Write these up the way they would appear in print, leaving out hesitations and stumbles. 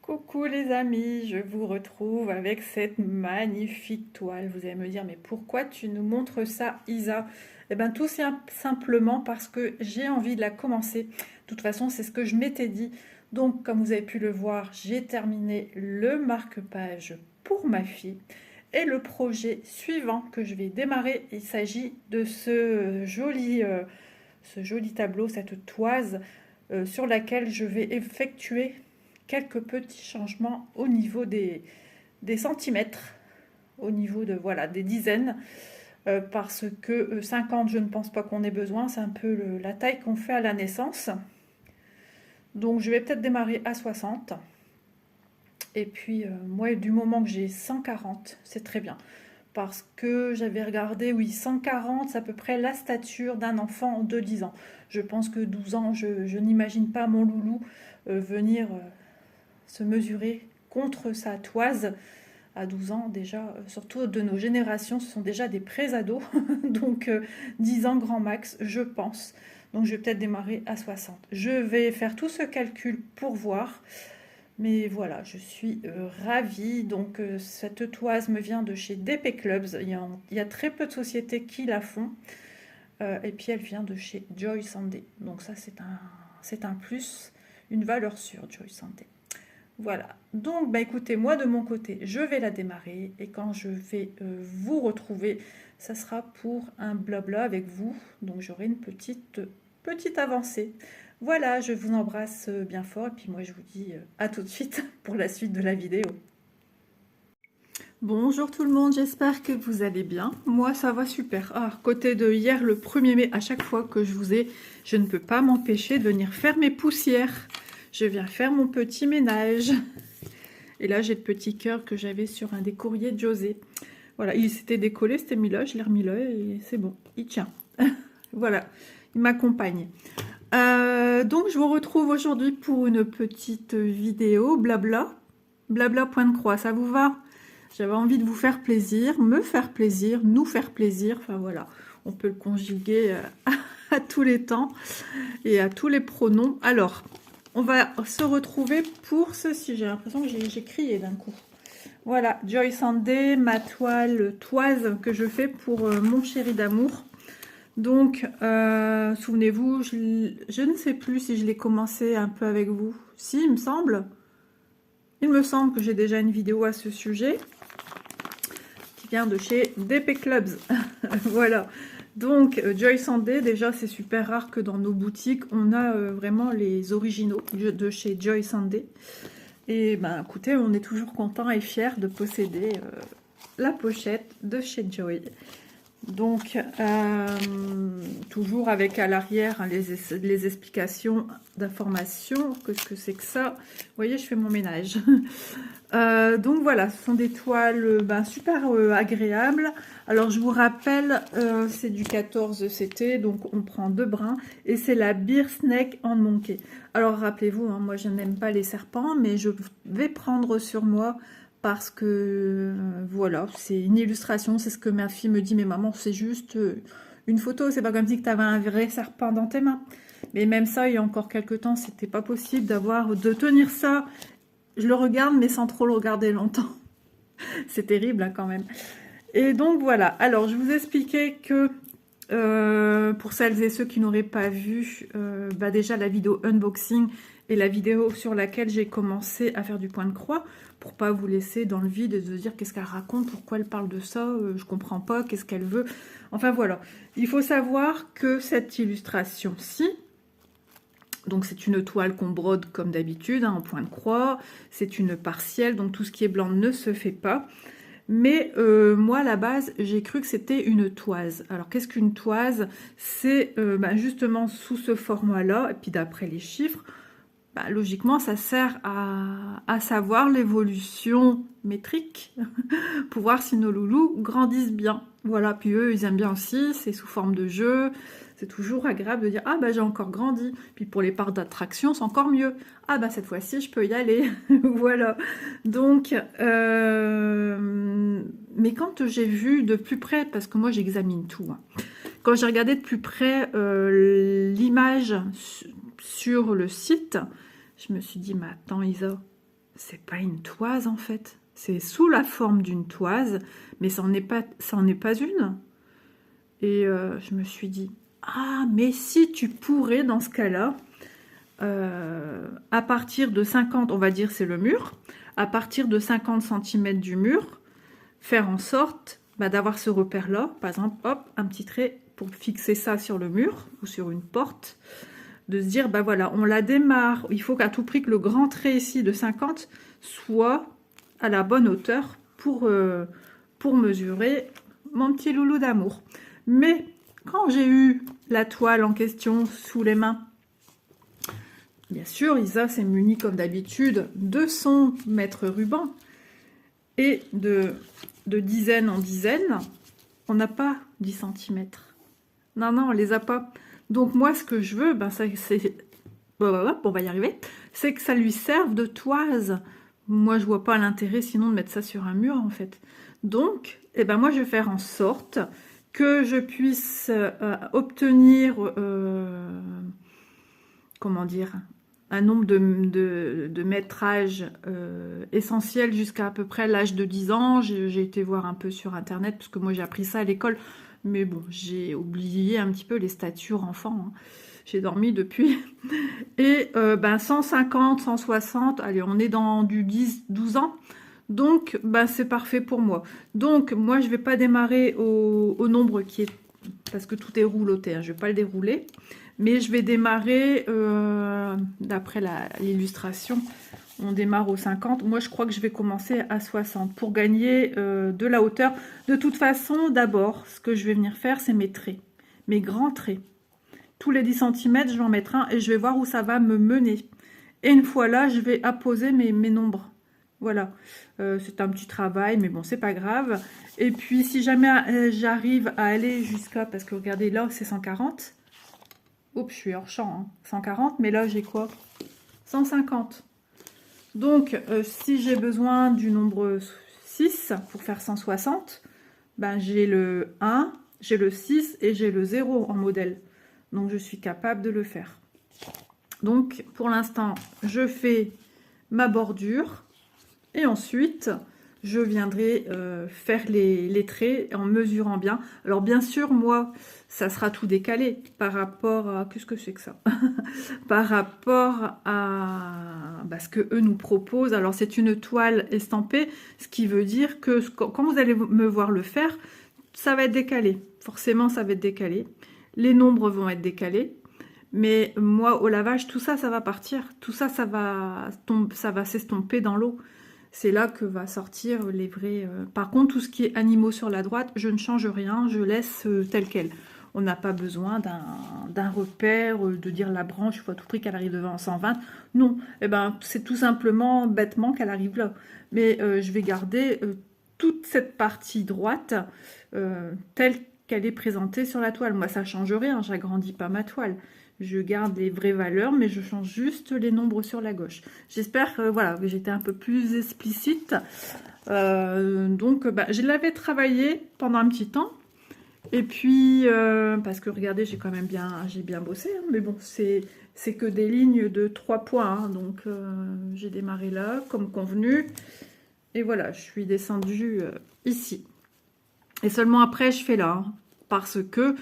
Coucou les amis, je vous retrouve avec cette magnifique toile. Vous allez me dire, mais pourquoi tu nous montres ça, Isa? Eh bien, tout simplement parce que j'ai envie de la commencer. De toute façon, c'est ce que je m'étais dit. Donc, comme vous avez pu le voir, j'ai terminé le marque-page pour ma fille. Et le projet suivant que je vais démarrer, il s'agit de ce joli tableau, cette toise sur laquelle je vais effectuer quelques petits changements au niveau des centimètres, au niveau de voilà des dizaines, parce que 50, je ne pense pas qu'on ait besoin, c'est un peu la taille qu'on fait à la naissance. Donc je vais peut-être démarrer à 60. Et puis moi, du moment que j'ai 140, c'est très bien. Parce que j'avais regardé, oui, 140, c'est à peu près la stature d'un enfant de 10 ans. Je pense que 12 ans, je n'imagine pas mon loulou venir se mesurer contre sa toise à 12 ans déjà, surtout de nos générations, ce sont déjà des pré-ados, donc 10 ans grand max, je pense. Donc je vais peut-être démarrer à 60. Je vais faire tout ce calcul pour voir, mais voilà, je suis ravie. Donc cette toise me vient de chez DP Clubs, il y a très peu de sociétés qui la font, et puis elle vient de chez Joy Sanday. Donc ça c'est un plus, une valeur sûre, Joy Sanday. Voilà, donc bah écoutez, moi de mon côté, je vais la démarrer et quand je vais vous retrouver, ça sera pour un blabla avec vous, donc j'aurai une petite avancée. Voilà, je vous embrasse bien fort et puis moi je vous dis à tout de suite pour la suite de la vidéo. Bonjour tout le monde, j'espère que vous allez bien. Moi ça va super. Ah, côté de hier le 1er mai, à chaque fois que je ne peux pas m'empêcher de venir faire mes poussières. Je viens faire mon petit ménage. Et là, j'ai le petit cœur que j'avais sur un des courriers de José. Voilà, il s'était décollé, c'était mis là, je l'ai remis là et c'est bon, il tient. Voilà, il m'accompagne. Donc, je vous retrouve aujourd'hui pour une petite vidéo blabla. Blabla point de croix, ça vous va? J'avais envie de vous faire plaisir, me faire plaisir, nous faire plaisir. Enfin voilà, on peut le conjuguer à tous les temps et à tous les pronoms. Alors, on va se retrouver pour ceci. J'ai l'impression que j'ai crié d'un coup. Voilà, Joy Sanday, ma toise que je fais pour mon chéri d'amour. Donc, souvenez-vous, je ne sais plus si je l'ai commencé un peu avec vous. Si, il me semble. Il me semble que j'ai déjà une vidéo à ce sujet qui vient de chez DP Clubs. Voilà. Donc, Joy Sanday, déjà, c'est super rare que dans nos boutiques, on a vraiment les originaux de chez Joy Sanday. Et ben, écoutez, on est toujours content et fier de posséder la pochette de chez Joy. Donc, toujours avec à l'arrière hein, les explications d'informations. Qu'est-ce que c'est que ça? Vous voyez, je fais mon ménage. Donc voilà, ce sont des toiles super agréables. Alors je vous rappelle, c'est du 14 CT, donc on prend 2 brins et c'est la Beer Snake and Monkey. Alors rappelez-vous, hein, moi je n'aime pas les serpents, mais je vais prendre sur moi parce que voilà, c'est une illustration, c'est ce que ma fille me dit, mais maman c'est juste une photo, c'est pas comme si tu avais un vrai serpent dans tes mains. Mais même ça, il y a encore quelques temps, c'était pas possible de tenir ça. Je le regarde, mais sans trop le regarder longtemps. C'est terrible hein, quand même. Et donc voilà. Alors, je vous expliquais que pour celles et ceux qui n'auraient pas vu déjà la vidéo unboxing et la vidéo sur laquelle j'ai commencé à faire du point de croix, pour pas vous laisser dans le vide et de se dire qu'est-ce qu'elle raconte, pourquoi elle parle de ça, je comprends pas, qu'est-ce qu'elle veut. Enfin voilà. Il faut savoir que cette illustration-ci, donc c'est une toile qu'on brode comme d'habitude, hein, en point de croix, c'est une partielle, donc tout ce qui est blanc ne se fait pas. Mais moi, à la base, j'ai cru que c'était une toise. Alors, qu'est-ce qu'une toise? C'est justement sous ce format-là, et puis d'après les chiffres, logiquement, ça sert à savoir l'évolution métrique, pour voir si nos loulous grandissent bien. Voilà, puis eux, ils aiment bien aussi, c'est sous forme de jeu. C'est toujours agréable de dire « Ah, j'ai encore grandi ». Puis pour les parcs d'attraction, c'est encore mieux. « Ah, cette fois-ci, je peux y aller ». Voilà. Donc, mais quand j'ai vu de plus près, parce que moi, j'examine tout, hein, quand j'ai regardé de plus près l'image sur le site, je me suis dit « Mais attends, Isa, c'est pas une toise en fait. C'est sous la forme d'une toise, mais ça n'en est pas une. Et je me suis dit, ah, mais si tu pourrais dans ce cas-là, à partir de 50, on va dire c'est le mur, à partir de 50 cm du mur, faire en sorte d'avoir ce repère-là, par exemple, hop, un petit trait pour fixer ça sur le mur ou sur une porte, de se dire, voilà, on la démarre, il faut qu'à tout prix que le grand trait ici de 50 soit à la bonne hauteur pour mesurer mon petit loulou d'amour. Mais quand j'ai eu la toile en question sous les mains, bien sûr, Isa s'est munie comme d'habitude de son mètre ruban et de dizaine en dizaine. On n'a pas 10 cm. Non, non, on les a pas. Donc moi, ce que je veux, c'est... on va y arriver. C'est que ça lui serve de toise. Moi, je vois pas l'intérêt sinon de mettre ça sur un mur, en fait. Donc, moi, je vais faire en sorte que je puisse obtenir... comment dire, un nombre de métrages essentiels jusqu'à peu près l'âge de 10 ans. J'ai été voir un peu sur internet parce que moi j'ai appris ça à l'école, mais bon, j'ai oublié un petit peu les statures enfants, hein. J'ai dormi depuis. Et 150, 160, allez, on est dans du 10, 12 ans. Donc, c'est parfait pour moi. Donc, moi, je vais pas démarrer au nombre qui est... Parce que tout est rouloté, hein, je vais pas le dérouler. Mais je vais démarrer, d'après l'illustration, on démarre au 50. Moi, je crois que je vais commencer à 60 pour gagner de la hauteur. De toute façon, d'abord, ce que je vais venir faire, c'est mes traits, mes grands traits. Tous les 10 cm, je vais en mettre un et je vais voir où ça va me mener. Et une fois là, je vais apposer mes nombres. Voilà, c'est un petit travail, mais bon, c'est pas grave. Et puis, si jamais j'arrive à aller jusqu'à... Parce que regardez, là, c'est 140. Oups, je suis hors champ, hein. 140, mais là j'ai quoi? 150. Donc, si j'ai besoin du nombre 6 pour faire 160, j'ai le 1, j'ai le 6 et j'ai le 0 en modèle. Donc, je suis capable de le faire. Donc, pour l'instant, je fais ma bordure et ensuite... je viendrai faire les traits en mesurant bien. Alors bien sûr, moi, ça sera tout décalé par rapport à... Qu'est-ce que c'est que ça? Par rapport à ce que eux nous proposent. Alors c'est une toile estampée, ce qui veut dire que quand vous allez me voir le faire, ça va être décalé. Forcément, ça va être décalé. Les nombres vont être décalés. Mais moi, au lavage, tout ça, ça va partir. Tout ça, ça va s'estomper dans l'eau. C'est là que va sortir les vrais... Par contre, tout ce qui est animaux sur la droite, je ne change rien, je laisse tel quel. On n'a pas besoin d'un repère, de dire la branche, il faut à tout prix qu'elle arrive devant 120. Non, c'est tout simplement, bêtement, qu'elle arrive là. Mais je vais garder toute cette partie droite telle qu'elle est présentée sur la toile. Moi, ça ne change rien, j'agrandis pas ma toile. Je garde les vraies valeurs, mais je change juste les nombres sur la gauche. J'espère que voilà, j'étais un peu plus explicite. Donc, je l'avais travaillé pendant un petit temps. Et puis, parce que regardez, j'ai bien bossé. Hein, mais bon, c'est que des lignes de 3 points. Hein, donc, j'ai démarré là, comme convenu. Et voilà, je suis descendue ici. Et seulement après, je fais là. Hein, parce que...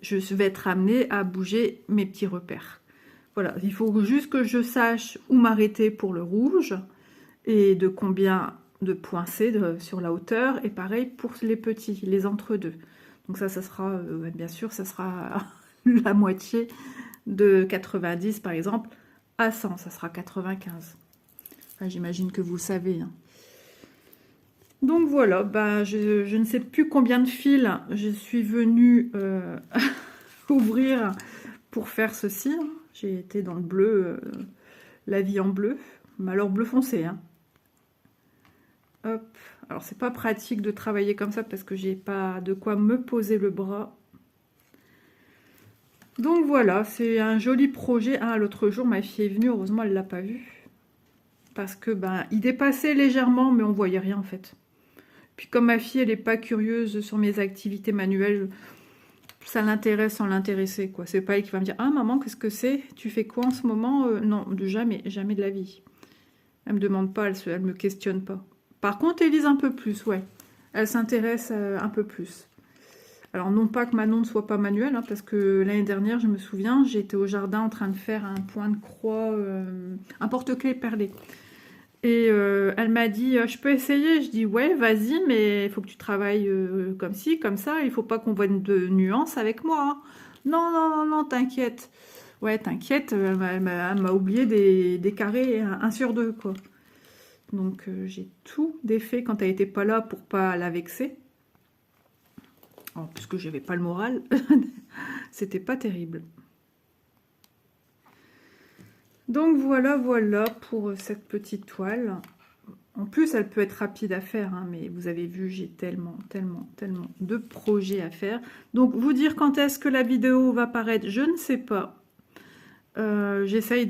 je vais être amenée à bouger mes petits repères. Voilà, il faut juste que je sache où m'arrêter pour le rouge et de combien de points c'est sur la hauteur. Et pareil pour les petits, les entre-deux. Donc ça sera, bien sûr, ça sera la moitié de 90 par exemple à 100, ça sera 95. Enfin, j'imagine que vous le savez, hein. Donc voilà, je ne sais plus combien de fils je suis venue ouvrir pour faire ceci. J'ai été dans le bleu, la vie en bleu, mais alors bleu foncé. Hein. Hop. Alors c'est pas pratique de travailler comme ça parce que j'ai pas de quoi me poser le bras. Donc voilà, c'est un joli projet. Ah, l'autre jour, ma fille est venue, heureusement elle l'a pas vu. Parce que il dépassait légèrement, mais on voyait rien en fait. Puis comme ma fille, elle n'est pas curieuse sur mes activités manuelles, ça l'intéresse sans l'intéresser, quoi. C'est pas elle qui va me dire « Ah maman, qu'est-ce que c'est? Tu fais quoi en ce moment ?» Non, jamais de la vie. Elle me demande pas, elle me questionne pas. Par contre, Élise un peu plus, ouais. Elle s'intéresse un peu plus. Alors, non pas que Manon ne soit pas manuelle, hein, parce que l'année dernière, je me souviens, j'étais au jardin en train de faire un point de croix, un porte-clés perlé. Et elle m'a dit, je peux essayer? Je dis, ouais, vas-y, mais il faut que tu travailles comme ci, comme ça. Il faut pas qu'on voit de nuances avec moi, hein. Non, non, non, non, t'inquiète. Ouais, t'inquiète, elle m'a oublié des carrés 1 sur 2, quoi. Donc, j'ai tout défait quand elle était pas là pour pas la vexer. Oh, puisque j'avais pas le moral, c'était pas terrible. Donc voilà, voilà pour cette petite toile. En plus, elle peut être rapide à faire, hein, mais vous avez vu, j'ai tellement, tellement, tellement de projets à faire. Donc, vous dire quand est-ce que la vidéo va paraître, je ne sais pas. J'essaye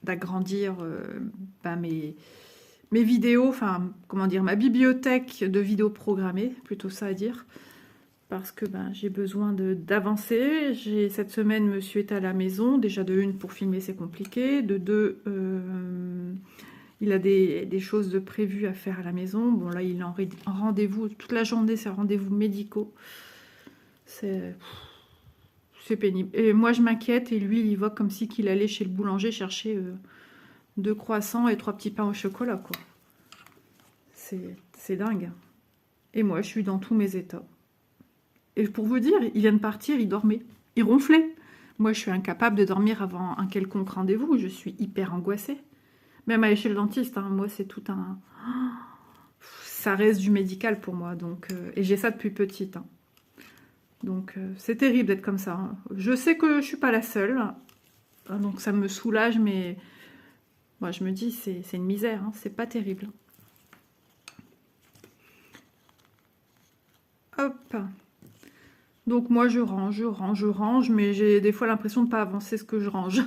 d'agrandir mes vidéos, enfin, comment dire, ma bibliothèque de vidéos programmées, plutôt ça à dire. Parce que j'ai besoin d'avancer. Cette semaine, monsieur est à la maison. Déjà, de une, pour filmer, c'est compliqué. De deux, il a des choses de prévues à faire à la maison. Bon, là, il est en rendez-vous. Toute la journée, c'est rendez-vous médicaux. C'est pénible. Et moi, je m'inquiète. Et lui, il y va comme si qu'il allait chez le boulanger chercher 2 croissants et 3 petits pains au chocolat, quoi. C'est dingue. Et moi, je suis dans tous mes états. Et pour vous dire, il vient de partir, il dormait. Il ronflait. Moi, je suis incapable de dormir avant un quelconque rendez-vous. Je suis hyper angoissée. Même aller chez le dentiste, hein, moi, c'est tout un... Ça reste du médical pour moi. Donc, et j'ai ça depuis petite. Hein. Donc, c'est terrible d'être comme ça. Hein. Je sais que je suis pas la seule. Hein, donc, ça me soulage, mais... Moi, je me dis, c'est une misère. Hein, c'est pas terrible. Hop. Donc moi je range, mais j'ai des fois l'impression de ne pas avancer ce que je range.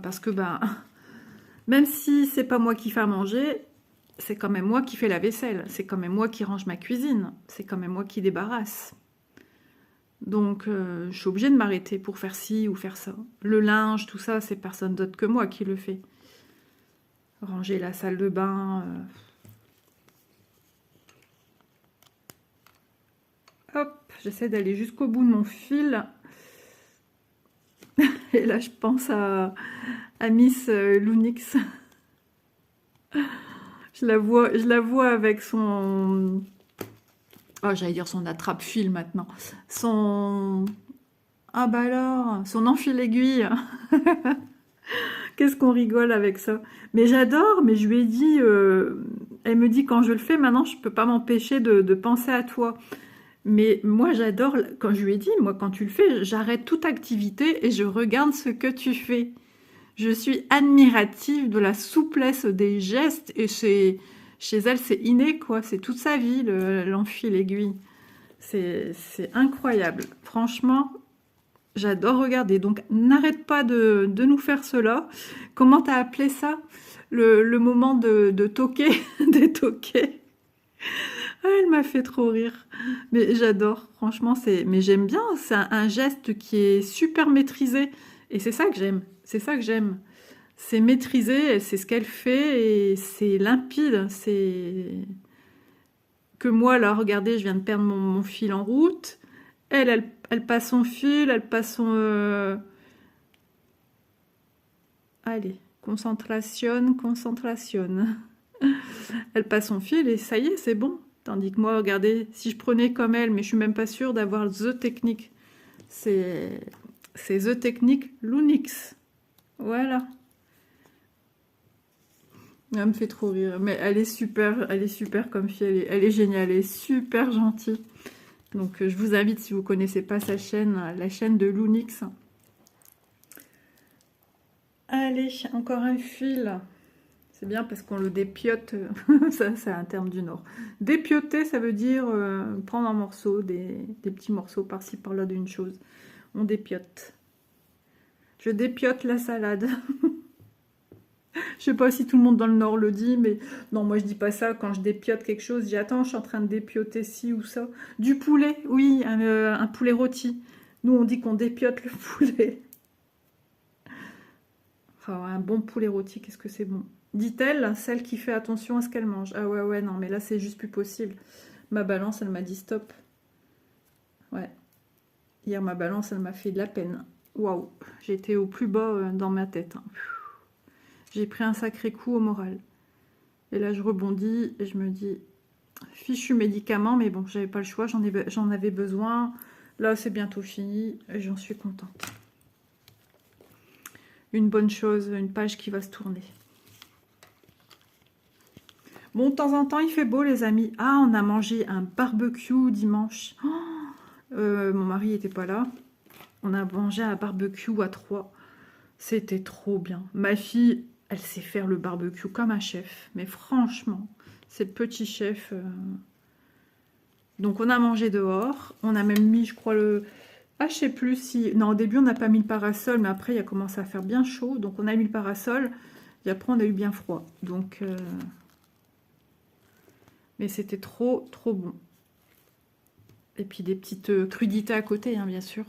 Parce que même si c'est pas moi qui fais à manger, c'est quand même moi qui fais la vaisselle, c'est quand même moi qui range ma cuisine, c'est quand même moi qui débarrasse. Donc je suis obligée de m'arrêter pour faire ci ou faire ça. Le linge, tout ça, c'est personne d'autre que moi qui le fait. Ranger la salle de bain... Hop, j'essaie d'aller jusqu'au bout de mon fil. Et là, je pense à Miss Lunix. Je la vois avec son... Oh, j'allais dire son attrape-fil maintenant. Son... Ah bah alors, son enfil-aiguille. Qu'est-ce qu'on rigole avec ça. Mais j'adore, mais je lui ai dit... Elle me dit, quand je le fais, maintenant, je peux pas m'empêcher de penser à toi. Mais moi, j'adore, quand je lui ai dit, moi, quand tu le fais, j'arrête toute activité et je regarde ce que tu fais. Je suis admirative de la souplesse des gestes et chez elle, c'est inné, quoi. C'est toute sa vie, l'enfil aiguille. C'est incroyable. Franchement, j'adore regarder. Donc, n'arrête pas de nous faire cela. Comment t'as appelé ça? Le moment de toquer, des toquets. Ah, elle m'a fait trop rire. Mais j'adore, franchement, mais j'aime bien, c'est un geste qui est super maîtrisé. Et c'est ça que j'aime, c'est ça que j'aime. C'est maîtrisé, c'est ce qu'elle fait et c'est limpide. C'est que moi, là, regardez, je viens de perdre mon fil en route. Elle passe son fil, elle passe son... Allez, concentration, concentration. Elle passe son fil et ça y est, c'est bon. Tandis que moi, regardez, si je prenais comme elle, mais je suis même pas sûre d'avoir The Technique. C'est The Technique Lunix. Voilà. Elle me fait trop rire. Mais elle est super comme fille. Elle est géniale, elle est super gentille. Donc je vous invite, si vous connaissez pas sa chaîne, la chaîne de Lunix. Allez, encore un fil. C'est bien parce qu'on le dépiote, ça c'est un terme du Nord. Dépioter, ça veut dire prendre en morceaux, des petits morceaux par-ci par-là d'une chose. On dépiote. Je dépiote la salade. Je sais pas si tout le monde dans le Nord le dit, mais non, moi je dis pas ça. Quand je dépiote quelque chose, je dis attends, je suis en train de dépioter ci ou ça. Du poulet, oui, un poulet rôti. Nous on dit qu'on dépiote le poulet. un bon poulet rôti, qu'est-ce que c'est bon. Dit-elle, celle qui fait attention à ce qu'elle mange. Ah ouais, ouais, non, mais là, c'est juste plus possible. Ma balance, elle m'a dit stop. Ouais. Hier, ma balance, elle m'a fait de la peine. Waouh, j'étais au plus bas dans ma tête. Hein. J'ai pris un sacré coup au moral. Et là, je rebondis et je me dis, fichu médicament, mais bon, j'avais pas le choix, j'en avais besoin. Là, c'est bientôt fini et j'en suis contente. Une bonne chose, une page qui va se tourner. Bon, de temps en temps, il fait beau, les amis. Ah, on a mangé un barbecue dimanche. Mon mari n'était pas là. On a mangé un barbecue à 3. C'était trop bien. Ma fille, elle sait faire le barbecue comme un chef. Mais franchement, c'est le petit chef. Donc, on a mangé dehors. On a même mis, je crois, le... Ah, je sais plus si... Non, au début, on n'a pas mis le parasol, mais après, il a commencé à faire bien chaud. Donc, on a mis le parasol. Et après, on a eu bien froid. Donc... Mais c'était trop, trop bon. Et puis, des petites crudités à côté, hein, bien sûr.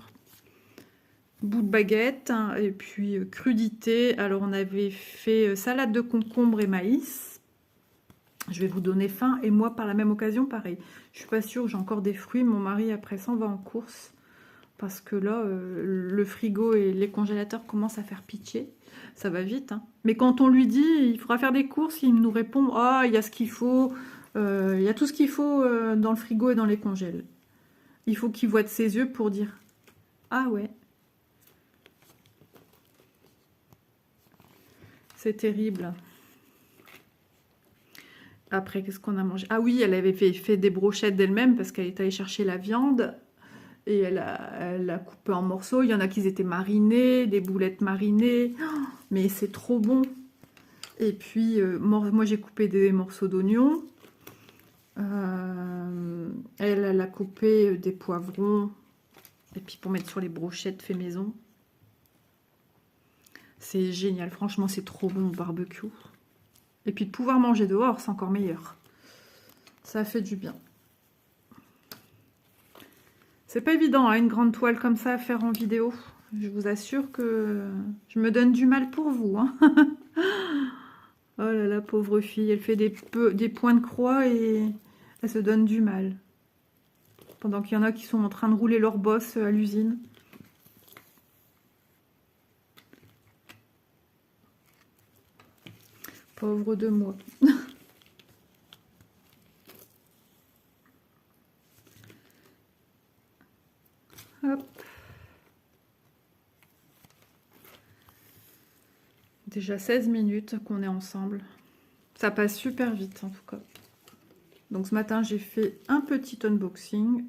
Bout de baguette, hein, et puis crudité. Alors, on avait fait salade de concombre et maïs. Je vais vous donner faim. Et moi, par la même occasion, pareil. Je suis pas sûre, j'ai encore des fruits. Mon mari, après ça, on va en course. Parce que là, le frigo et les congélateurs commencent à faire pitié. Ça va vite. Hein. Mais quand on lui dit, il faudra faire des courses, il nous répond, ah, il y a ce qu'il faut. Il y a tout ce qu'il faut dans le frigo et dans les congèles. Il faut qu'il voie de ses yeux pour dire, ah ouais. C'est terrible. Après, qu'est-ce qu'on a mangé? Ah oui, elle avait fait des brochettes d'elle-même parce qu'elle est allée chercher la viande. Et elle a coupé en morceaux. Il y en a qui étaient marinés, des boulettes marinées. Oh, mais c'est trop bon. Et puis, moi, j'ai coupé des morceaux d'oignons. Elle a coupé des poivrons. Et puis, pour mettre sur les brochettes fait maison. C'est génial. Franchement, c'est trop bon au barbecue. Et puis, de pouvoir manger dehors, c'est encore meilleur. Ça fait du bien. C'est pas évident, hein, une grande toile comme ça à faire en vidéo. Je vous assure que je me donne du mal pour vous. Hein. Oh là là, pauvre fille, elle fait des points de croix et elle se donne du mal. Pendant qu'il y en a qui sont en train de rouler leur bosse à l'usine. Pauvre de moi. Hop. Déjà 16 minutes qu'on est ensemble. Ça passe super vite en tout cas. Donc ce matin, j'ai fait un petit unboxing.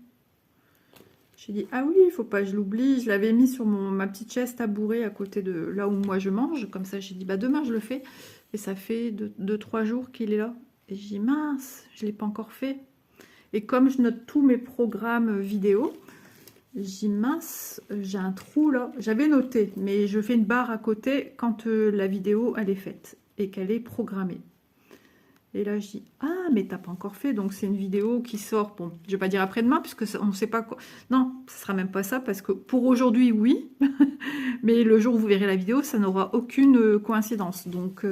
J'ai dit, ah oui, il faut pas que je l'oublie. Je l'avais mis sur ma petite chaise tabourée à côté de là où moi je mange. Comme ça, j'ai dit, bah demain je le fais. Et ça fait 2-3 jours qu'il est là. Et j'ai dit, mince, je ne l'ai pas encore fait. Et comme je note tous mes programmes vidéo, j'ai dit, mince, j'ai un trou là. J'avais noté, mais je fais une barre à côté quand la vidéo, elle est faite et qu'elle est programmée. Et là, je dis, ah, mais t'as pas encore fait. Donc, c'est une vidéo qui sort, bon, je vais pas dire après-demain, puisque on ne sait pas quoi. Non, ce sera même pas ça, parce que pour aujourd'hui, oui. Mais le jour où vous verrez la vidéo, ça n'aura aucune coïncidence. Donc,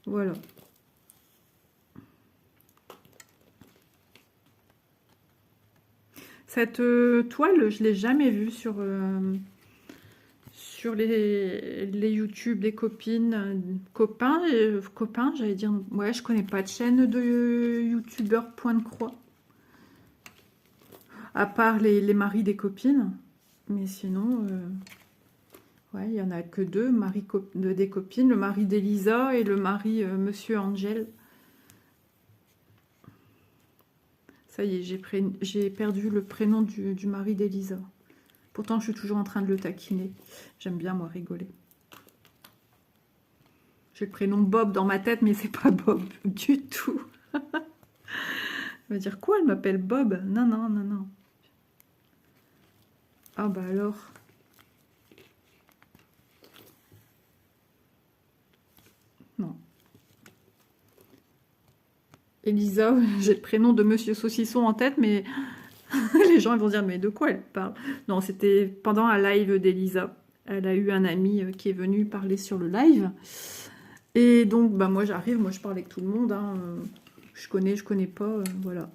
voilà. Cette toile, je l'ai jamais vue sur les YouTube des copines, copains, j'allais dire, ouais, je connais pas de chaîne de youtubeurs point de croix, à part les maris des copines, mais sinon, ouais, il y en a que deux, des copines, le mari d'Elisa et le mari Monsieur Angel. Ça y est, j'ai perdu le prénom du mari d'Elisa. Pourtant, je suis toujours en train de le taquiner. J'aime bien, moi, rigoler. J'ai le prénom Bob dans ma tête, mais c'est pas Bob du tout. Elle va dire, quoi, elle m'appelle Bob? Non, non, non, non. Ah bah alors. Non. Elisa, j'ai le prénom de Monsieur Saucisson en tête, mais... les gens ils vont dire, mais de quoi elle parle? Non, c'était pendant un live d'Elisa. Elle a eu un ami qui est venu parler sur le live. Et donc, bah, moi j'arrive, moi je parle avec tout le monde. Hein, je connais pas, voilà.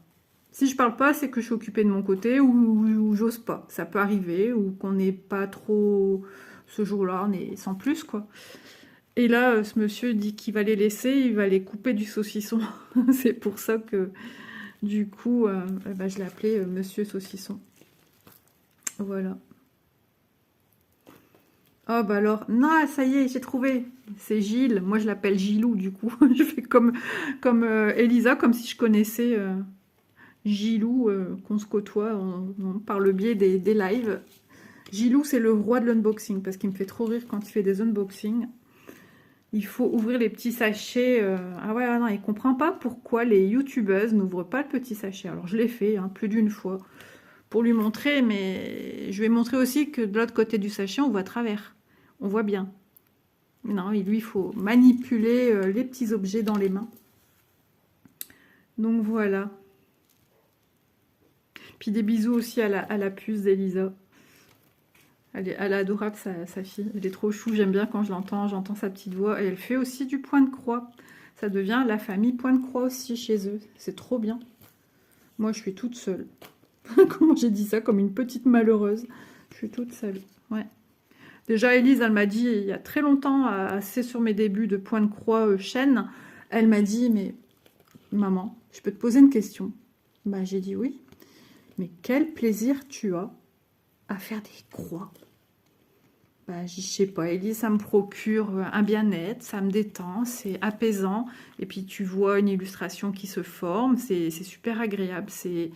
Si je parle pas, c'est que je suis occupée de mon côté ou j'ose pas. Ça peut arriver, ou qu'on n'est pas trop... Ce jour-là, on est sans plus, quoi. Et là, ce monsieur dit qu'il va les laisser, il va les couper du saucisson. C'est pour ça que, du coup, bah, je l'ai appelé Monsieur Saucisson. Voilà. Oh, bah alors, non, ça y est, j'ai trouvé. C'est Gilles. Moi, je l'appelle Gilou, du coup. Je fais comme Elisa, comme si je connaissais Gilou, qu'on se côtoie par le biais des lives. Gilou, c'est le roi de l'unboxing, parce qu'il me fait trop rire quand il fait des unboxings. Il faut ouvrir les petits sachets. Ah ouais, non, il ne comprend pas pourquoi les youtubeuses n'ouvrent pas le petit sachet. Alors, je l'ai fait hein, plus d'une fois pour lui montrer, mais je vais montrer aussi que de l'autre côté du sachet, on voit à travers. On voit bien. Non, lui, il faut manipuler les petits objets dans les mains. Donc, voilà. Puis des bisous aussi à la puce d'Elisa. Elle est adorable, sa fille. Elle est trop chou, j'aime bien quand je l'entends. J'entends sa petite voix. Et elle fait aussi du point de croix. Ça devient la famille point de croix aussi chez eux. C'est trop bien. Moi, je suis toute seule. Comment j'ai dit ça? Comme une petite malheureuse. Je suis toute seule. Ouais. Déjà, Elise, elle m'a dit, il y a très longtemps, assez sur mes débuts de point de croix chaîne, elle m'a dit, mais maman, je peux te poser une question? Bah, j'ai dit oui. Mais quel plaisir tu as à faire des croix? Bah, je sais pas, Elise, ça me procure un bien-être, ça me détend, c'est apaisant. Et puis, tu vois une illustration qui se forme, c'est super agréable, c'est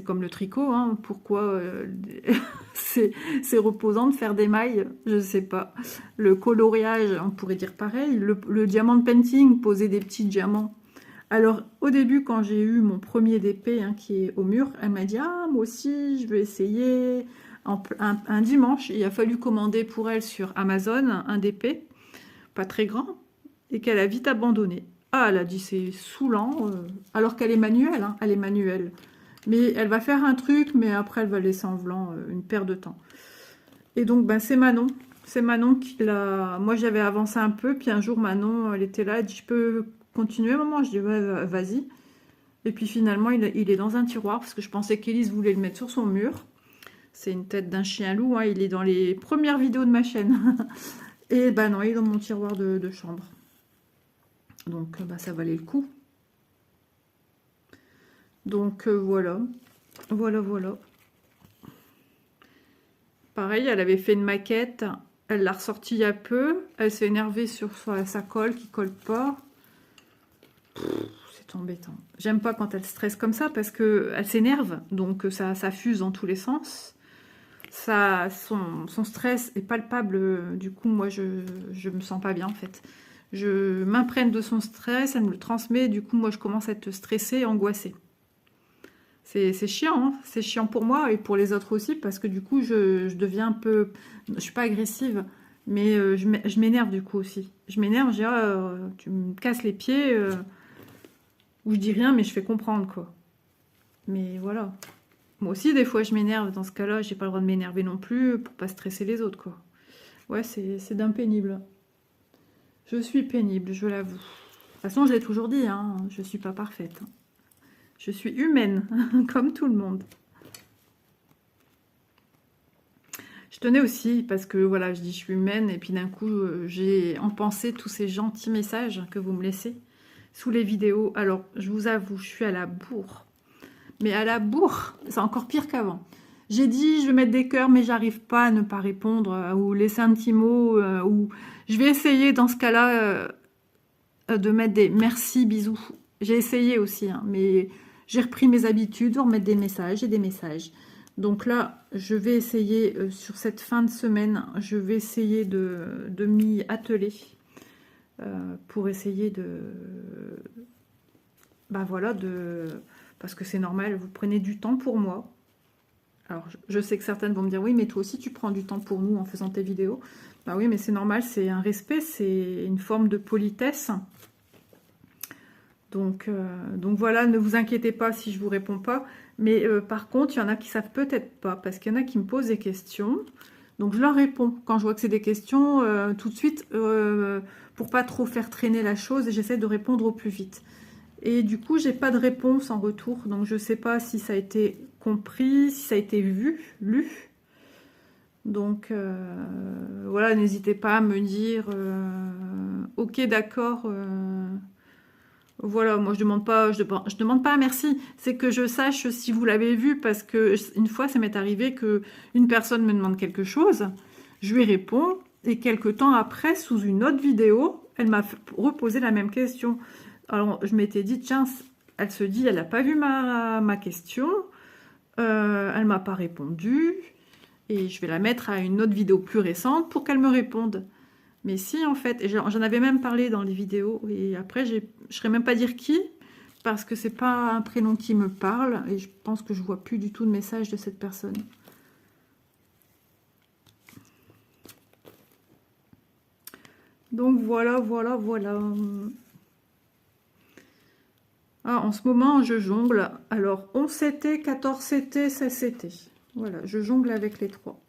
comme le tricot, hein. Pourquoi c'est reposant de faire des mailles, je sais pas. Le coloriage, on pourrait dire pareil. Le diamant painting, poser des petits diamants. Alors, au début, quand j'ai eu mon premier DP hein, qui est au mur, elle m'a dit « Ah, moi aussi, je veux essayer ». Un dimanche, il a fallu commander pour elle sur Amazon un DP, pas très grand, et qu'elle a vite abandonné. Ah, elle a dit « C'est saoulant », alors qu'elle est manuelle, hein, elle est manuelle. Mais elle va faire un truc, mais après, elle va laisser en blanc une paire de temps. Et donc, ben, c'est Manon. C'est Manon qui l'a... Moi, j'avais avancé un peu, puis un jour, Manon, elle était là, elle dit « Je peux continuer, maman ?» Je dis « Ouais, vas-y. » Et puis finalement, il est dans un tiroir, parce que je pensais qu'Élise voulait le mettre sur son mur. C'est une tête d'un chien loup, hein, il est dans les premières vidéos de ma chaîne. Et ben non, il est dans mon tiroir de chambre. Donc, bah, ça valait le coup. Donc voilà, voilà. Pareil, elle avait fait une maquette, elle l'a ressortie il y a peu, elle s'est énervée sur sa colle qui colle pas. C'est embêtant. J'aime pas quand elle stresse comme ça parce que elle s'énerve, donc ça fuse dans tous les sens. Son stress est palpable, du coup moi je me sens pas bien en fait. Je m'imprègne de son stress, elle me le transmet, du coup moi je commence à être stressée, angoissée. C'est chiant, hein, c'est chiant pour moi et pour les autres aussi parce que du coup je deviens un peu... Je suis pas agressive, mais je m'énerve du coup aussi. Je m'énerve, je dis ah, tu me casses les pieds, ou je dis rien mais je fais comprendre quoi. Mais voilà. Moi aussi des fois je m'énerve, dans ce cas-là j'ai pas le droit de m'énerver non plus pour pas stresser les autres quoi. Ouais c'est d'un pénible. Je suis pénible, je l'avoue. De toute façon je l'ai toujours dit, hein, je suis pas parfaite. Hein. Je suis humaine, comme tout le monde. Je tenais aussi, parce que voilà, je dis je suis humaine, et puis d'un coup, j'ai en pensée tous ces gentils messages que vous me laissez sous les vidéos. Alors, je vous avoue, je suis à la bourre. Mais à la bourre, c'est encore pire qu'avant. J'ai dit, je vais mettre des cœurs, mais j'arrive pas à ne pas répondre, ou laisser un petit mot, ou je vais essayer dans ce cas-là de mettre des merci, bisous. J'ai essayé aussi, hein, mais... J'ai repris mes habitudes, de remettre des messages et des messages. Donc là, je vais essayer, sur cette fin de semaine, je vais essayer de m'y atteler. Pour essayer de... Bah voilà, parce que c'est normal, vous prenez du temps pour moi. Alors, je sais que certaines vont me dire, oui, mais toi aussi, tu prends du temps pour nous en faisant tes vidéos. Bah oui, mais c'est normal, c'est un respect, c'est une forme de politesse. Donc voilà, ne vous inquiétez pas si je ne vous réponds pas. Mais par contre, il y en a qui ne savent peut-être pas, parce qu'il y en a qui me posent des questions. Donc je leur réponds. Quand je vois que c'est des questions, tout de suite, pour pas trop faire traîner la chose, et j'essaie de répondre au plus vite. Et du coup, j'ai pas de réponse en retour. Donc je sais pas si ça a été compris, si ça a été vu, lu. Donc voilà, n'hésitez pas à me dire ok, d'accord. Voilà, moi je demande pas, je demande pas un merci, c'est que je sache si vous l'avez vu, parce que une fois ça m'est arrivé que une personne me demande quelque chose, je lui réponds, et quelque temps après, sous une autre vidéo, elle m'a reposé la même question. Alors je m'étais dit, tiens, elle se dit, elle n'a pas vu ma question, elle m'a pas répondu, et je vais la mettre à une autre vidéo plus récente pour qu'elle me réponde. Mais si, en fait, et j'en avais même parlé dans les vidéos, et après, je ne saurais même pas dire qui, parce que c'est pas un prénom qui me parle, et je pense que je vois plus du tout de message de cette personne. Donc voilà, voilà, voilà. Ah, en ce moment, je jongle. Alors, 11 CT, 14 CT, 16 CT. Voilà, je jongle avec les trois.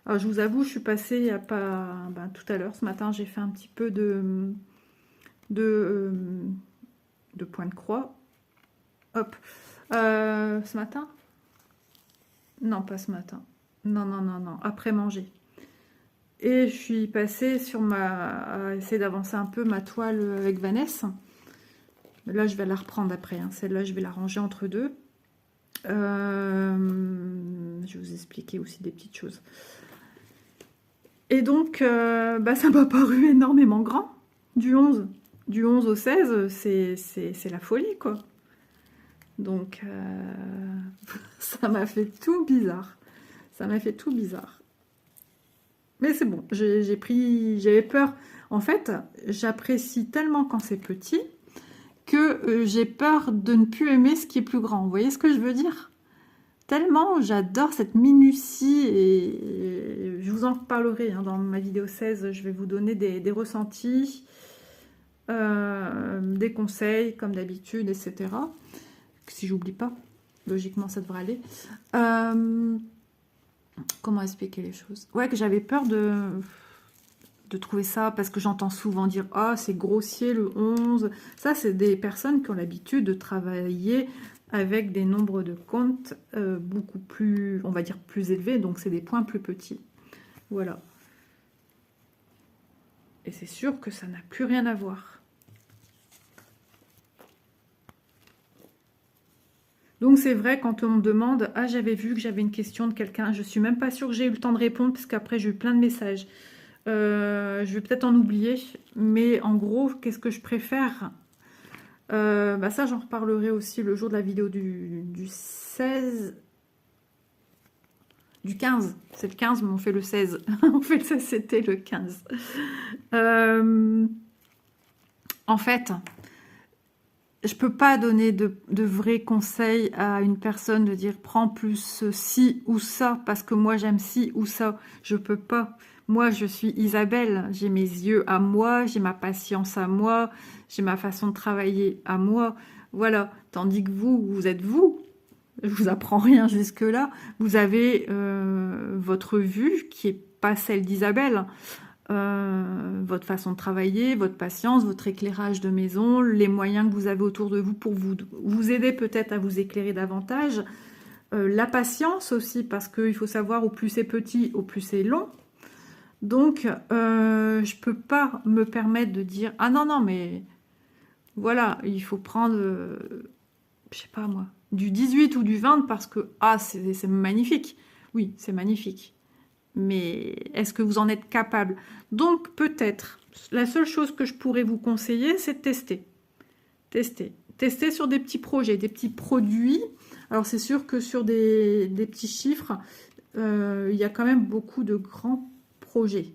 Alors, je vous avoue, je suis passée il n'y a pas... Ben, tout à l'heure, ce matin, j'ai fait un petit peu de point de croix. Hop. Ce matin? Non, pas ce matin. Non, non, non, non. Après manger. Et je suis passée sur à essayer d'avancer un peu ma toile avec Vanessa. Là, je vais la reprendre après. Hein. Celle-là, je vais la ranger entre deux. Je vais vous expliquer aussi des petites choses. Et donc, bah, ça m'a paru énormément grand. Du 11 au 16, c'est la folie, quoi. Donc, ça m'a fait tout bizarre. Ça m'a fait tout bizarre. Mais c'est bon, j'avais peur. En fait, j'apprécie tellement quand c'est petit que j'ai peur de ne plus aimer ce qui est plus grand. Vous voyez ce que je veux dire? Tellement j'adore cette minutie, et je vous en parlerai hein, dans ma vidéo 16. Je vais vous donner des ressentis, des conseils comme d'habitude, etc. Si j'oublie pas, logiquement ça devrait aller. Comment expliquer les choses? Ouais, que j'avais peur de trouver ça, parce que j'entends souvent dire « Ah, c'est grossier le 11 ». Ça, c'est des personnes qui ont l'habitude de travailler avec des nombres de comptes beaucoup plus, on va dire, plus élevés. Donc, c'est des points plus petits. Voilà. Et c'est sûr que ça n'a plus rien à voir. Donc c'est vrai, quand on me demande « Ah, j'avais vu que j'avais une question de quelqu'un », je suis même pas sûre que j'ai eu le temps de répondre, parce qu'après j'ai eu plein de messages. Je vais peut-être en oublier, mais en gros, qu'est-ce que je préfère? Bah ça, j'en reparlerai aussi le jour de la vidéo du 16... Du 15. C'est le 15, mais on fait le 16. On fait le 16, c'était le 15. En fait... Je peux pas donner de vrais conseils à une personne de dire prends plus ci ou ça parce que moi j'aime ci ou ça. Je peux pas. Moi je suis Isabelle, j'ai mes yeux à moi, j'ai ma patience à moi, j'ai ma façon de travailler à moi. Voilà. Tandis que vous êtes vous. Je vous apprends rien jusque là. Vous avez votre vue qui est pas celle d'Isabelle. Votre façon de travailler, votre patience, votre éclairage de maison, les moyens que vous avez autour de vous pour vous aider peut-être à vous éclairer davantage. La patience aussi, parce qu'il faut savoir, au plus c'est petit, au plus c'est long. Donc, je peux pas me permettre de dire « Ah non, non, mais voilà, il faut prendre, je sais pas moi, du 18 ou du 20 parce que, ah, c'est magnifique. » Oui, c'est magnifique. Mais est-ce que vous en êtes capable? Donc peut-être, la seule chose que je pourrais vous conseiller, c'est de tester. Tester sur des petits projets, des petits produits. Alors c'est sûr que sur des petits chiffres, il y a quand même beaucoup de grands projets.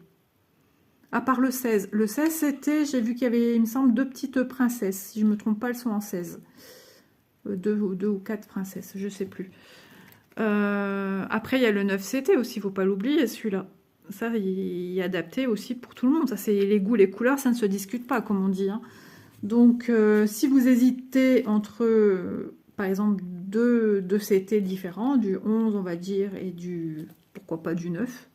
À part le 16. Le 16, c'était, j'ai vu qu'il y avait, il me semble, 2 petites princesses. Si je ne me trompe pas, elles sont en 16. 2 ou 4 princesses, je ne sais plus. Après, il y a le 9CT aussi, il ne faut pas l'oublier, celui-là. Ça, il est adapté aussi pour tout le monde. Ça, c'est les goûts, les couleurs, ça ne se discute pas, comme on dit. Hein. Donc, si vous hésitez entre, par exemple, deux CT différents, du 11, on va dire, et du... pourquoi pas du 9,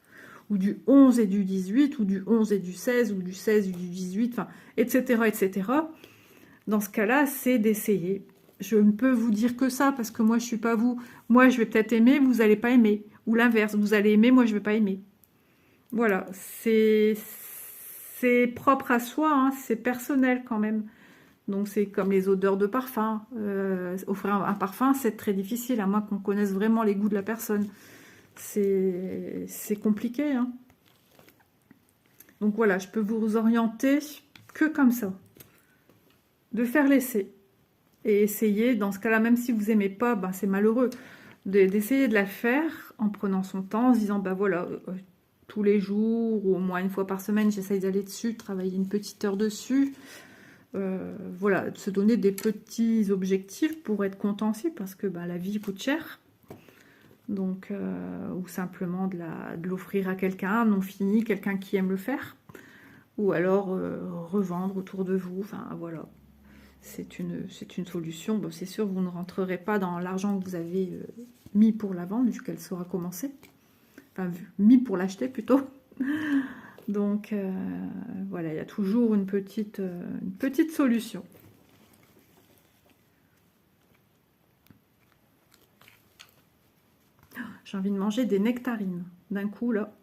ou du 11 et du 18, ou du 11 et du 16, ou du 16 et du 18, enfin, etc., etc. Dans ce cas-là, c'est d'essayer. Je ne peux vous dire que ça, parce que moi, je ne suis pas vous. Moi, je vais peut-être aimer, vous n'allez pas aimer. Ou l'inverse, vous allez aimer, moi, je ne vais pas aimer. Voilà, c'est propre à soi, hein, c'est personnel quand même. Donc, c'est comme les odeurs de parfum. Offrir un parfum, c'est très difficile, à moins qu'on connaisse vraiment les goûts de la personne. C'est compliqué, hein. Donc, voilà, je peux vous orienter que comme ça. De faire l'essai. Et essayer, dans ce cas-là, même si vous n'aimez pas, ben, c'est malheureux, d'essayer de la faire en prenant son temps, en se disant, ben voilà, tous les jours, ou au moins une fois par semaine, j'essaye d'aller dessus, travailler une petite heure dessus. Voilà, de se donner des petits objectifs pour être content aussi, parce que ben, la vie coûte cher. Donc, ou simplement de l'offrir à quelqu'un, non fini, quelqu'un qui aime le faire. Ou alors revendre autour de vous, enfin voilà. C'est une solution. Bon, c'est sûr, vous ne rentrerez pas dans l'argent que vous avez mis pour la vente, vu qu'elle sera commencée. Enfin, mis pour l'acheter plutôt. Donc, voilà, il y a toujours une petite solution. J'ai envie de manger des nectarines. D'un coup, là.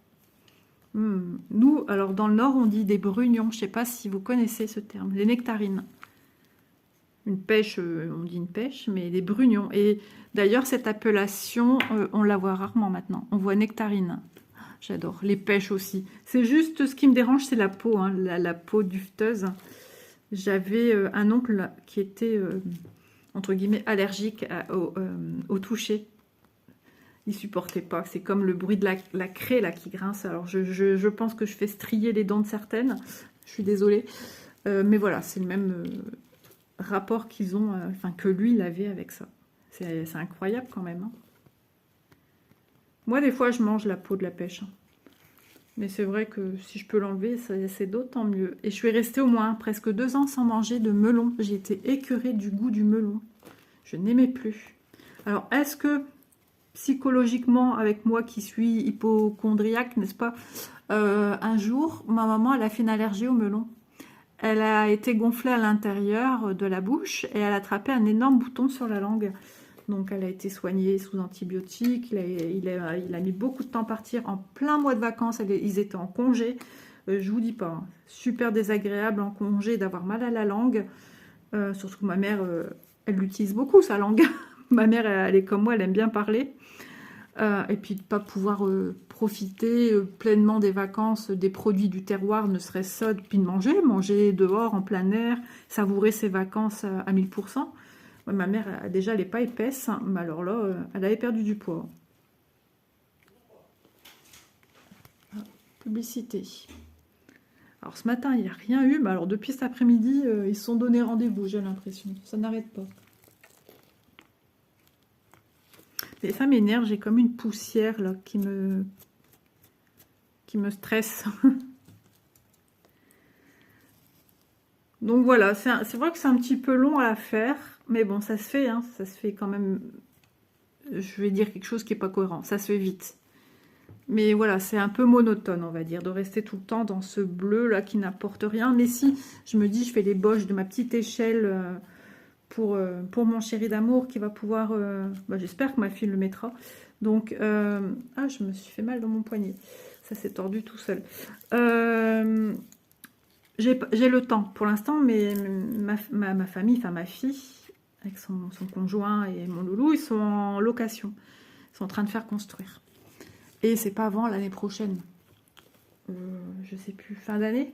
Nous, alors dans le Nord, on dit des brugnons. Je ne sais pas si vous connaissez ce terme. Les nectarines. Une pêche, on dit une pêche, mais des brugnons. Et d'ailleurs, cette appellation, on la voit rarement maintenant. On voit nectarine. J'adore. Les pêches aussi. C'est juste, ce qui me dérange, c'est la peau, hein, la peau duveteuse. J'avais un oncle qui était, entre guillemets, allergique au toucher. Il supportait pas. C'est comme le bruit de la craie là, qui grince. Alors, je pense que je fais strier les dents de certaines. Je suis désolée. Mais voilà, c'est le même... rapport qu'ils ont, enfin que lui il avait avec ça. C'est incroyable quand même. Hein. Moi des fois je mange la peau de la pêche. Hein. Mais c'est vrai que si je peux l'enlever, c'est d'autant mieux. Et je suis restée au moins presque 2 ans sans manger de melon. J'ai été écœurée du goût du melon. Je n'aimais plus. Alors est-ce que psychologiquement avec moi qui suis hypochondriaque, n'est-ce pas, un jour ma maman elle a fait une allergie au melon. Elle a été gonflée à l'intérieur de la bouche et elle a attrapé un énorme bouton sur la langue. Donc elle a été soignée sous antibiotiques. Il a mis beaucoup de temps à partir en plein mois de vacances. Ils étaient en congé. Je vous dis pas, hein, super désagréable en congé d'avoir mal à la langue. Surtout que ma mère, elle l'utilise beaucoup sa langue. Ma mère, elle est comme moi, elle aime bien parler. Et puis de ne pas pouvoir profiter pleinement des vacances, des produits du terroir, ne serait-ce ça, puis de manger dehors, en plein air, savourer ses vacances à 1000%. Ouais, ma mère, déjà, elle n'est pas épaisse, hein, mais alors là, elle avait perdu du poids. Ah, publicité. Alors ce matin, il n'y a rien eu, mais alors depuis cet après-midi, ils se sont donné rendez-vous, j'ai l'impression. Ça n'arrête pas. Et ça m'énerve, j'ai comme une poussière là qui me stresse. Donc voilà, c'est vrai que c'est un petit peu long à faire, mais bon, ça se fait, hein, ça se fait quand même. Je vais dire quelque chose qui n'est pas cohérent, ça se fait vite. Mais voilà, c'est un peu monotone, on va dire, de rester tout le temps dans ce bleu là qui n'apporte rien. Mais si, je me dis, je fais les boches de ma petite échelle pour mon chéri d'amour qui va pouvoir... bah, j'espère que ma fille le mettra. Donc, ah, je me suis fait mal dans mon poignet. Ça s'est tordu tout seul. J'ai le temps pour l'instant, mais ma famille, enfin ma fille, avec son conjoint et mon loulou, ils sont en location. Ils sont en train de faire construire. Et c'est pas avant l'année prochaine. Je sais plus, fin d'année.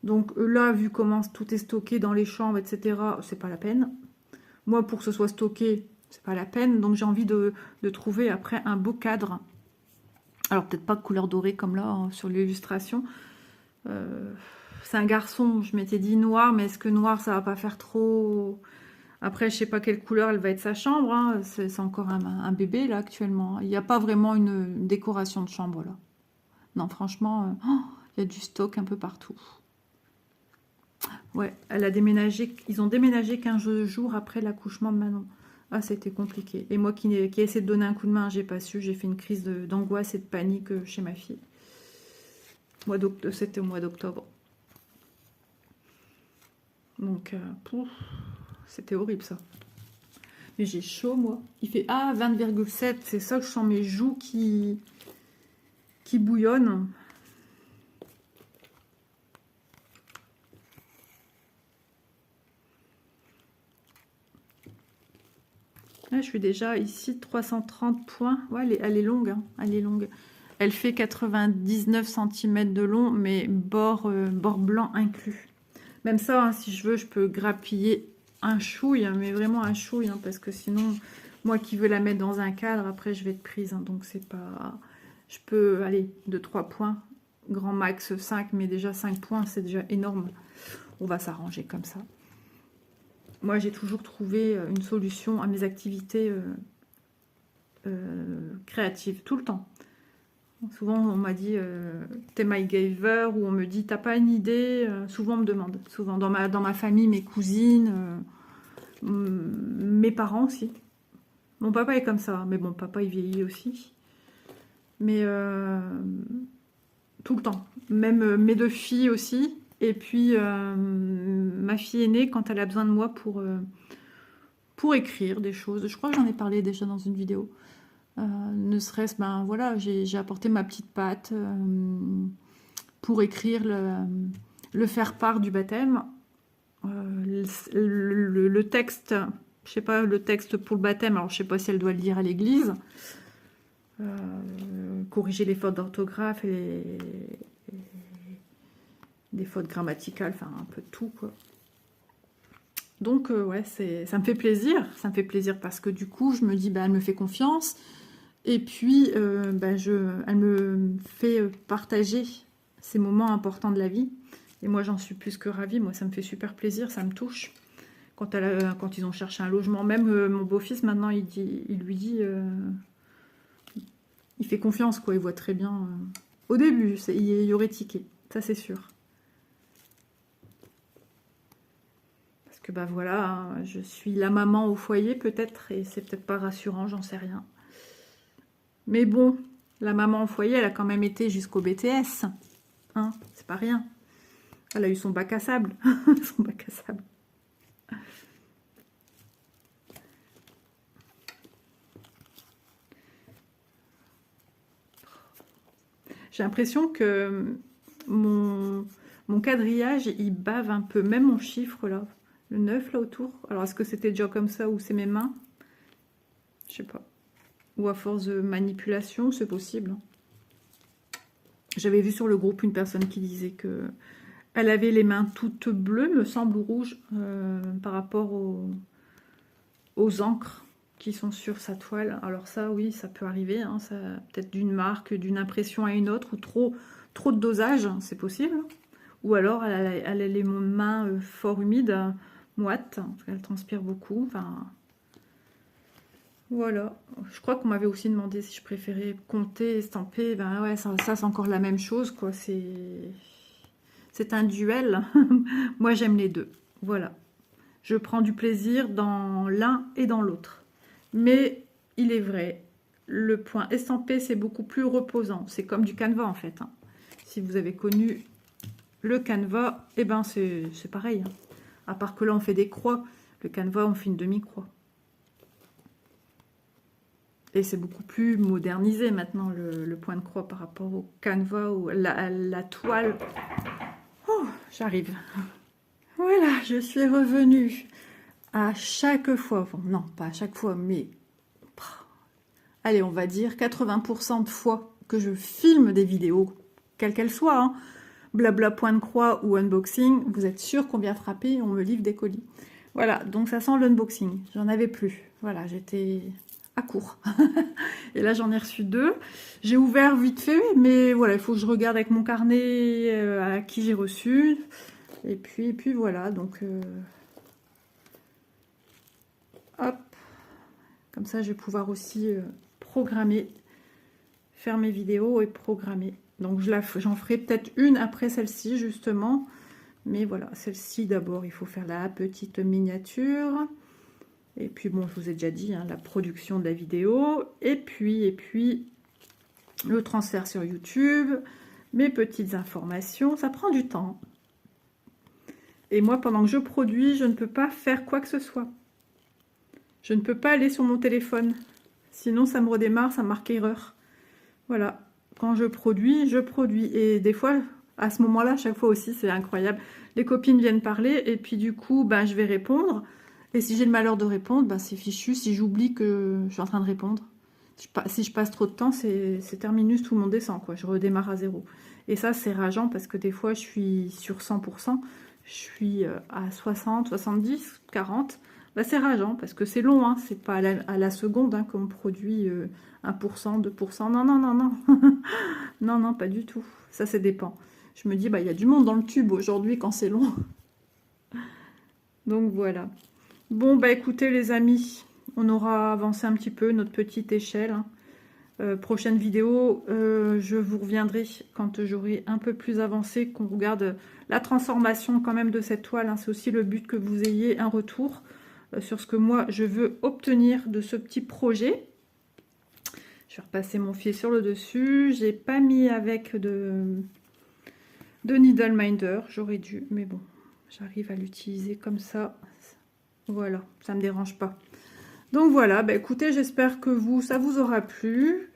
Donc là, vu comment tout est stocké dans les chambres, etc., c'est pas la peine. Moi, pour que ce soit stocké, c'est pas la peine. Donc j'ai envie de trouver après un beau cadre. Alors peut-être pas de couleur dorée comme là hein, sur l'illustration. C'est un garçon, je m'étais dit noir, mais est-ce que noir ça va pas faire trop... Après, je sais pas quelle couleur elle va être sa chambre. Hein. C'est encore un bébé là actuellement. Il n'y a pas vraiment une décoration de chambre là. Non, franchement, il y a du stock un peu partout. Ouais, elle a déménagé. Ils ont déménagé 15 jours après l'accouchement de Manon. Ah, c'était compliqué. Et moi qui ai essayé de donner un coup de main, j'ai pas su. J'ai fait une crise d'angoisse et de panique chez ma fille. C'était au mois d'octobre. Donc, c'était horrible ça. Mais j'ai chaud, moi. Il fait 20,7. C'est ça que je sens mes joues qui bouillonnent. Là, je suis déjà ici 330 points. Ouais, elle est longue. Hein. Elle est longue. Elle fait 99 cm de long, mais bord blanc inclus. Même ça, hein, si je veux, je peux grappiller un chouille, hein, mais vraiment un chouille, hein, parce que sinon, moi qui veux la mettre dans un cadre, après je vais être prise. Hein, donc c'est pas... Je peux aller de 3 points, grand max 5, mais déjà 5 points, c'est déjà énorme. On va s'arranger comme ça. Moi, j'ai toujours trouvé une solution à mes activités créatives, tout le temps. Souvent, on m'a dit t'es MacGyver, ou on me dit t'as pas une idée. Souvent, on me demande. Souvent, dans ma famille, mes cousines, mes parents aussi. Mon papa est comme ça, mais bon, papa il vieillit aussi. Mais tout le temps. Même mes 2 filles aussi. Et puis, ma fille aînée, quand elle a besoin de moi pour écrire des choses. Je crois que j'en ai parlé déjà dans une vidéo. Ne serait-ce, ben voilà, j'ai apporté ma petite patte pour écrire le faire-part du baptême. Le texte, je sais pas, le texte pour le baptême, alors je sais pas si elle doit le lire à l'église. Corriger les fautes d'orthographe et des fautes grammaticales, enfin un peu de tout, quoi. Donc, ouais, ça me fait plaisir. Ça me fait plaisir parce que du coup, je me dis, bah, elle me fait confiance. Et puis, bah, elle me fait partager ces moments importants de la vie. Et moi, j'en suis plus que ravie. Moi, ça me fait super plaisir, ça me touche. Quand ils ont cherché un logement, même mon beau-fils, maintenant, il lui dit... il fait confiance, quoi. Il voit très bien. Au début, il y aurait tiqué. Ça, c'est sûr. Parce que, bah voilà, hein, je suis la maman au foyer, peut-être. Et c'est peut-être pas rassurant, j'en sais rien. Mais bon, la maman au foyer, elle a quand même été jusqu'au BTS. Hein, c'est pas rien. Elle a eu son bac à sable. Son bac à sable. J'ai l'impression que mon quadrillage, il bave un peu. Même mon chiffre, là. Le 9, là, autour. Alors, est-ce que c'était déjà comme ça ou c'est mes mains? Je sais pas. Ou à force de manipulation, c'est possible. J'avais vu sur le groupe une personne qui disait que elle avait les mains toutes bleues, me semble, ou rouges, par rapport aux encres qui sont sur sa toile. Alors ça, oui, ça peut arriver. Hein, ça peut-être d'une marque, d'une impression à une autre, ou trop de dosage, c'est possible. Ou alors, elle a les mains fort humides, moites, parce qu'elle transpire beaucoup. Enfin, voilà. Je crois qu'on m'avait aussi demandé si je préférais compter, estamper. Ben ouais, ça c'est encore la même chose, quoi. C'est un duel. Moi, j'aime les deux. Voilà. Je prends du plaisir dans l'un et dans l'autre. Mais il est vrai, le point estampé, c'est beaucoup plus reposant. C'est comme du canevas, en fait. Hein. Si vous avez connu le canevas, eh ben c'est pareil. Hein. À part que là, on fait des croix. Le canevas, on fait une demi-croix. Et c'est beaucoup plus modernisé maintenant, le point de croix par rapport au canevas ou la toile. Oh, j'arrive. Voilà, je suis revenue. À chaque fois, enfin, non, pas à chaque fois, mais allez, on va dire 80% de fois que je filme des vidéos, quelles qu'elles soient, hein, blabla point de croix ou unboxing, vous êtes sûr qu'on vient frapper et on me livre des colis. Voilà, donc ça sent l'unboxing. J'en avais plus. Voilà, j'étais à court. Et là, j'en ai reçu 2. J'ai ouvert vite fait, mais voilà, il faut que je regarde avec mon carnet à qui j'ai reçu. Et puis voilà, donc... hop, comme ça je vais pouvoir aussi programmer, faire mes vidéos et programmer. Donc j'en ferai peut-être une après celle-ci justement. Mais voilà, celle-ci d'abord, il faut faire la petite miniature. Et puis bon, je vous ai déjà dit, hein, la production de la vidéo. Et puis le transfert sur YouTube, mes petites informations. Ça prend du temps. Et moi, pendant que je produis, je ne peux pas faire quoi que ce soit. Je ne peux pas aller sur mon téléphone. Sinon, ça me redémarre, ça marque erreur. Voilà. Quand je produis, je produis. Et des fois, à ce moment-là, chaque fois aussi, c'est incroyable. Les copines viennent parler et puis du coup, ben, je vais répondre. Et si j'ai le malheur de répondre, ben, c'est fichu. Si j'oublie que je suis en train de répondre, si je passe trop de temps, c'est terminus, tout le monde descend, quoi. Je redémarre à zéro. Et ça, c'est rageant parce que des fois, je suis sur 100%. Je suis à 60, 70, 40. Bah, c'est rageant parce que c'est long, hein. C'est pas à la seconde hein, qu'on produit 1%, 2%. Non, non, non, non. Non, non, pas du tout. Ça, ça dépend. Je me dis, bah, il y a du monde dans le tube aujourd'hui quand c'est long. Donc voilà. Bon, bah écoutez les amis, on aura avancé un petit peu notre petite échelle. Hein. Prochaine vidéo, je vous reviendrai quand j'aurai un peu plus avancé, qu'on regarde la transformation quand même de cette toile. Hein. C'est aussi le but que vous ayez un retour sur ce que moi je veux obtenir de ce petit projet. Je vais repasser mon fil sur le dessus. J'ai pas mis avec de needle minder, j'aurais dû, mais bon, j'arrive à l'utiliser comme ça. Voilà, ça me dérange pas. Donc voilà, bah écoutez, j'espère que ça vous aura plu,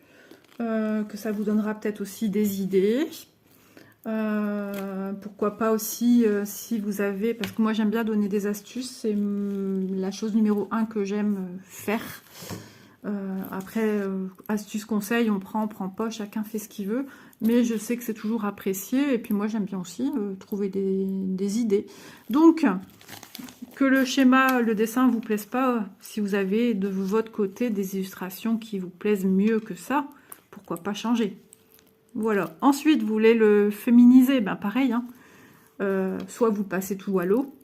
que ça vous donnera peut-être aussi des idées. Pourquoi pas aussi, si vous avez, parce que moi j'aime bien donner des astuces, c'est la chose numéro 1 que j'aime faire. Après, astuces, conseils, on prend pas, chacun fait ce qu'il veut, mais je sais que c'est toujours apprécié, et puis moi j'aime bien aussi trouver des idées. Donc, que le schéma, le dessin vous plaise pas, si vous avez de votre côté des illustrations qui vous plaisent mieux que ça, pourquoi pas changer. Voilà. Ensuite, vous voulez le féminiser, ben pareil, hein. Soit vous passez tout à l'eau,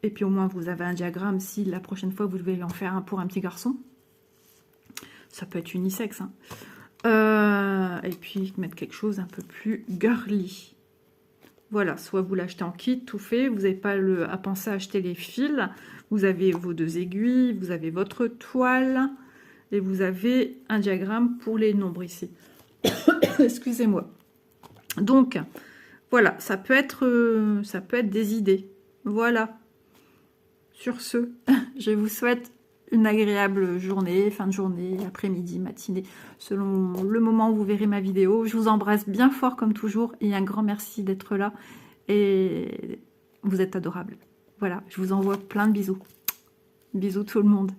et puis au moins vous avez un diagramme si la prochaine fois vous devez en faire un pour un petit garçon. Ça peut être unisexe, hein. Et puis mettre quelque chose un peu plus girly. Voilà, soit vous l'achetez en kit, tout fait, vous n'avez pas à penser à acheter les fils, vous avez vos 2 aiguilles, vous avez votre toile, et vous avez un diagramme pour les nombres ici. Excusez-moi. Donc, voilà, ça peut être des idées. Voilà. Sur ce, je vous souhaite une agréable journée, fin de journée, après-midi, matinée, selon le moment où vous verrez ma vidéo. Je vous embrasse bien fort comme toujours et un grand merci d'être là. Et vous êtes adorables. Voilà, je vous envoie plein de bisous. Bisous tout le monde.